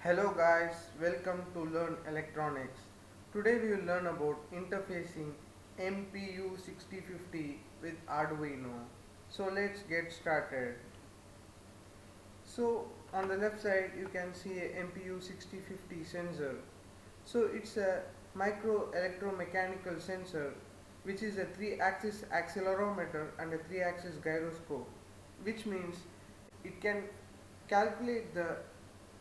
Hello guys, welcome to Learn Electronics. Today we will learn about interfacing MPU 6050 with Arduino. So let's get started. So on the left side you can see a MPU 6050 sensor. So it's a micro electromechanical sensor which is a 3-axis accelerometer and a 3-axis gyroscope, which means it can calculate the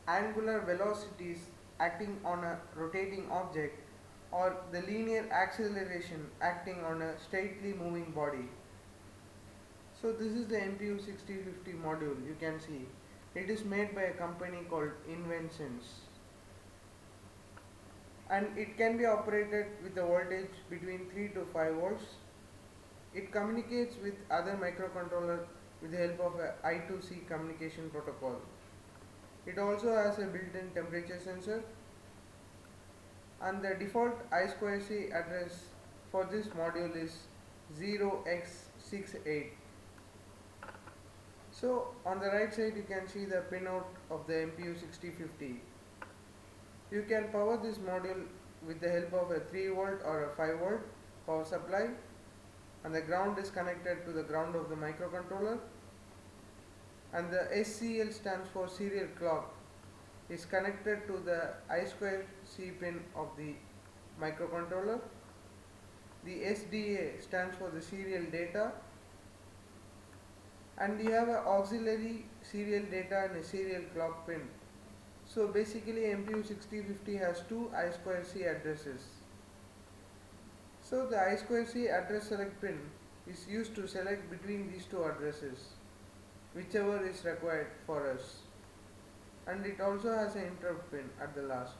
angular velocities acting on a rotating object or the linear acceleration acting on a straightly moving body. So this is the MPU 6050 module. You can see it is made by a company called Inventions, and it can be operated with a voltage between 3 to 5 volts. It communicates with other microcontroller with the help of a I2C communication protocol. It also has a built-in temperature sensor, and the default I2C address for this module is 0x68. So on the right side you can see the pinout of the MPU 6050. You can power this module with the help of a 3 volt or a 5 volt power supply, and the ground is connected to the ground of the microcontroller, and the SCL stands for serial clock is connected to the I2C pin of the microcontroller. The SDA stands for the serial data, and you have an auxiliary serial data and a serial clock pin. So basically MPU 6050 has two I2C addresses. So the I2C address select pin is used to select between these two addresses, whichever is required for us, and it also has an interrupt pin at the last.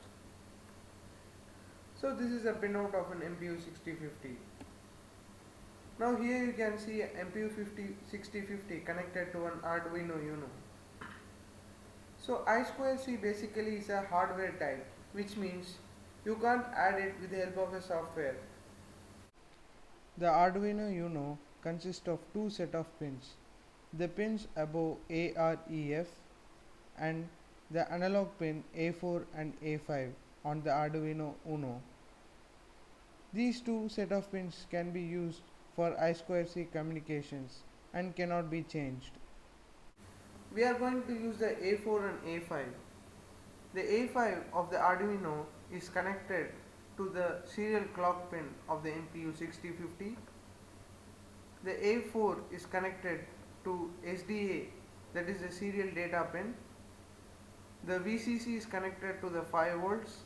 So this is a pinout of an MPU 6050. Now here you can see MPU 6050 connected to an Arduino UNO. So I2C basically is a hardware type, which means you can't add it with the help of a software. The Arduino UNO consists of two set of pins. The pins above AREF and the analog pin A4 and A5 on the Arduino UNO. These two set of pins can be used for I2C communications and cannot be changed. We are going to use the A4 and A5. The A5 of the Arduino is connected to the serial clock pin of the MPU 6050. The A4 is connected to SDA, that is the serial data pin. The VCC is connected to the 5 volts,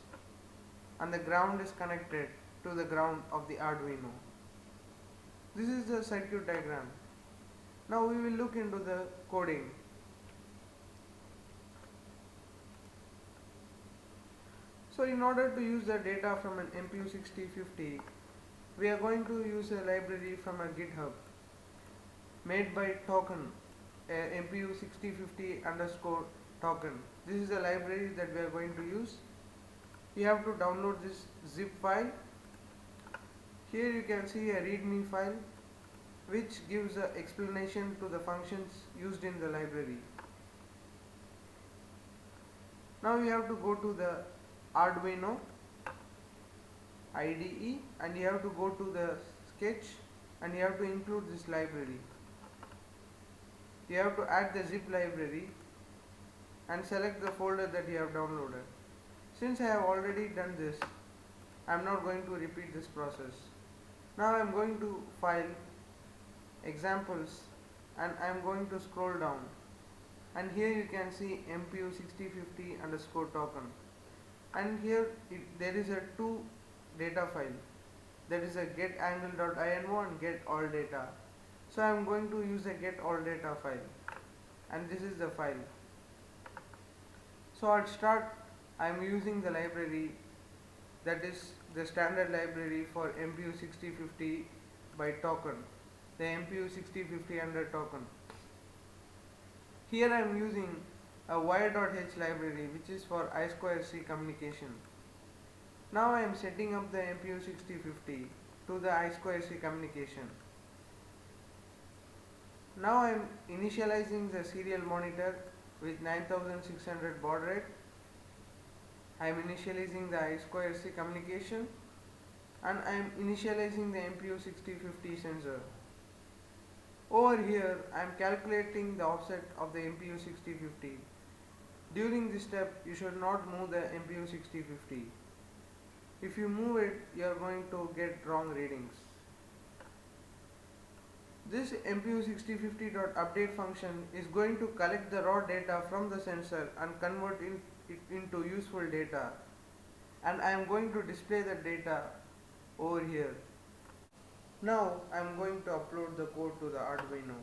and the ground is connected to the ground of the Arduino. This is the circuit diagram. Now we will look into the coding. So in order to use the data from an MPU 6050, we are going to use a library from a GitHub made by token, MPU 6050 underscore token. This is a library that we are going to use. You have to download this zip file. Here you can see a readme file which gives an explanation to the functions used in the library. Now you have to go to the Arduino IDE, and you have to go to the sketch, and you have to include this library. You have to add the zip library and select the folder that you have downloaded. Since I have already done this, I am not going to repeat this process. Now I am going to file examples, and I am going to scroll down, and here you can see MPU 6050 underscore token, and here there is a two data file, that is a getangle.invo and get all data. So I am going to use a get all data file, and this is the file. So at start I am using the library, that is the standard library for MPU 6050 by token, the MPU 6050 under token. Here I am using a wire.h library which is for I2C communication. Now I am setting up the MPU 6050 to the I2C communication. Now I am initializing the serial monitor with 9600 baud rate, I am initializing the I2C communication, and I am initializing the MPU 6050 sensor. Over here I am calculating the offset of the MPU 6050. During this step you should not move the MPU 6050. If you move it, you are going to get wrong readings. This MPU 6050.update function is going to collect the raw data from the sensor and convert it into useful data, and I am going to display the data over here. Now I am going to upload the code to the Arduino.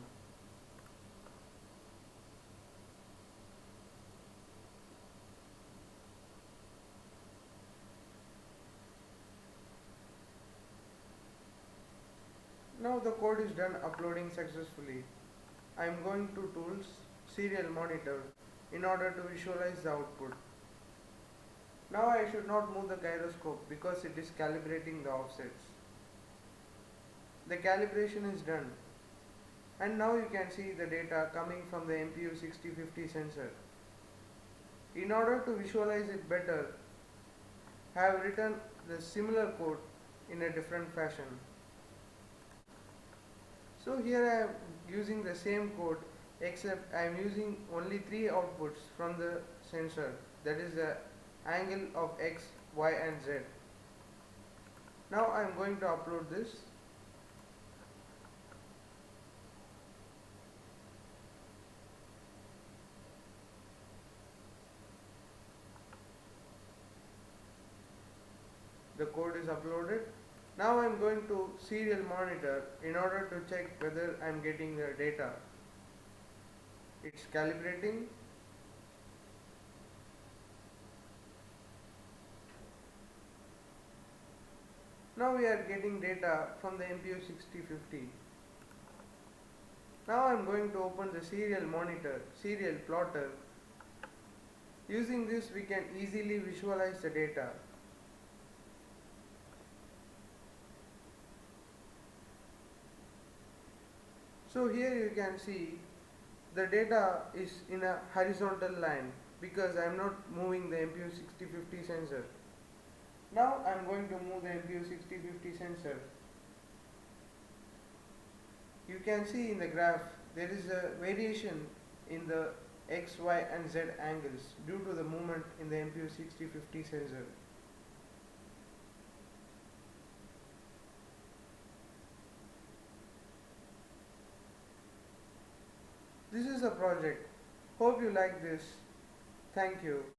Now the code is done uploading successfully. I am going to Tools, Serial Monitor in order to visualize the output. Now I should not move the gyroscope because it is calibrating the offsets. The calibration is done, and now you can see the data coming from the MPU 6050 sensor. In order to visualize it better, I have written the similar code in a different fashion. So here I am using the same code, except I am using only 3 outputs from the sensor, that is the angle of X, Y and Z. Now I am going to upload this. The code is uploaded. Now I am going to serial monitor in order to check whether I am getting the data. It's calibrating. Now we are getting data from the MPU 6050. Now I am going to open the serial monitor, serial plotter. Using this we can easily visualize the data. So here you can see the data is in a horizontal line because I am not moving the MPU 6050 sensor. Now I am going to move the MPU 6050 sensor. You can see in the graph there is a variation in the X, Y and Z angles due to the movement in the MPU 6050 sensor. This is a project. Hope you like this. Thank you.